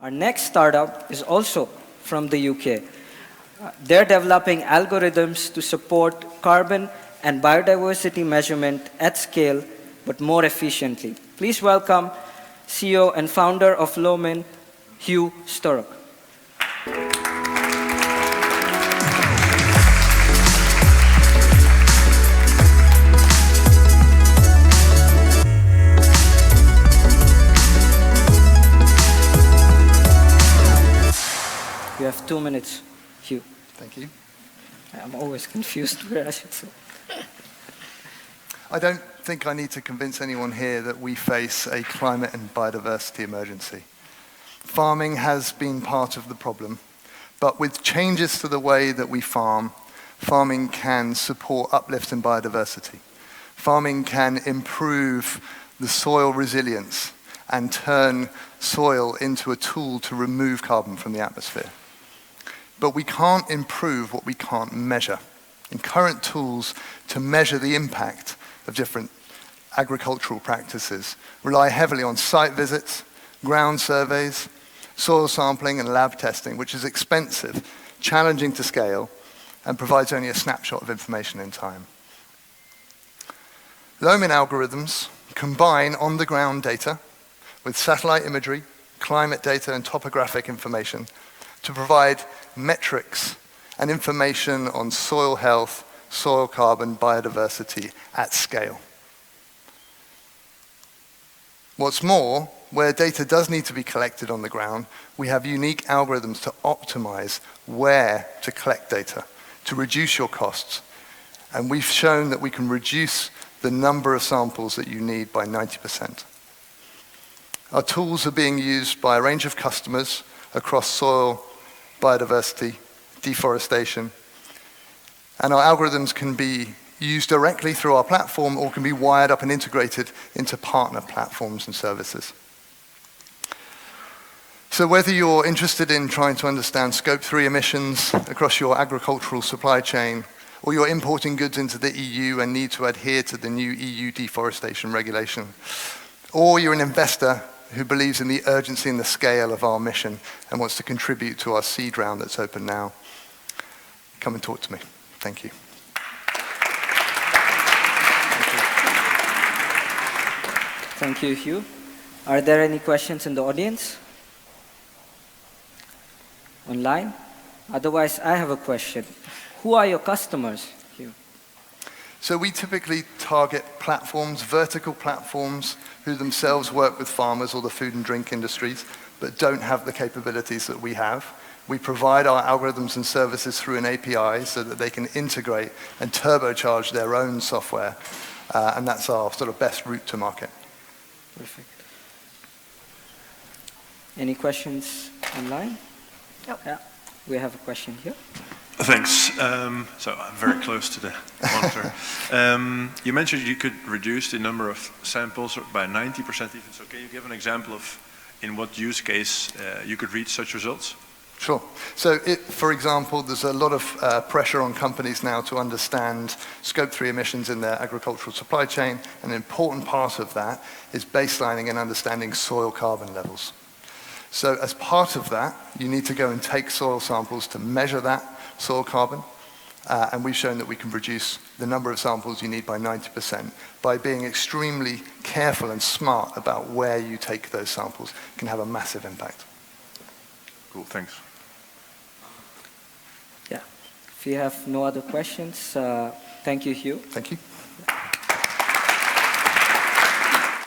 Our next startup is also from the UK. They're developing algorithms to support carbon and biodiversity measurement at scale, but more efficiently. Please welcome CEO and founder of Loamin, Hugh Sturrock. You have 2 minutes, Hugh. Thank you. I'm always confused where I should say. I don't think I need to convince anyone here that we face a climate and biodiversity emergency. Farming has been part of the problem, but with changes to the way that we farm, farming can support uplift in biodiversity. Farming can improve the soil resilience and turn soil into a tool to remove carbon from the atmosphere. But we can't improve what we can't measure. And current tools to measure the impact of different agricultural practices rely heavily on site visits, ground surveys, soil sampling and lab testing, which is expensive, challenging to scale, and provides only a snapshot of information in time. Loamin algorithms combine on-the-ground data with satellite imagery, climate data, and topographic information to provide metrics and information on soil health, soil carbon, biodiversity at scale. What's more, where data does need to be collected on the ground, we have unique algorithms to optimize where to collect data, to reduce your costs. And we've shown that we can reduce the number of samples that you need by 90%. Our tools are being used by a range of customers across soil, biodiversity, deforestation, and our algorithms can be used directly through our platform or can be wired up and integrated into partner platforms and services. So whether you're interested in trying to understand Scope 3 emissions across your agricultural supply chain, or you're importing goods into the EU and need to adhere to the new EU deforestation regulation, or you're an investor who believes in the urgency and the scale of our mission and wants to contribute to our seed round that's open now, come and talk to me. Thank you. Thank you, Hugh. Are there any questions in the audience? Online? Otherwise, I have a question. Who are your customers, Hugh? So we typically target platforms, vertical platforms, who themselves work with farmers or the food and drink industries, but don't have the capabilities that we have. We provide our algorithms and services through an API so that they can integrate and turbocharge their own software. And that's our sort of best route to market. Perfect. Any questions online? Yep. Yeah, we have a question here. Thanks. So I'm very close to the monitor. You mentioned you could reduce the number of samples by 90% even. So can you give an example of in what use case you could reach such results? Sure. So, for example, there's a lot of pressure on companies now to understand Scope 3 emissions in their agricultural supply chain. An important part of that is baselining and understanding soil carbon levels. So as part of that, you need to go and take soil samples to measure that soil carbon. And we've shown that we can reduce the number of samples you need by 90% by being extremely careful and smart about where you take those samples. It can have a massive impact. Cool, thanks. Yeah. If you have no other questions, thank you, Hugh. Thank you.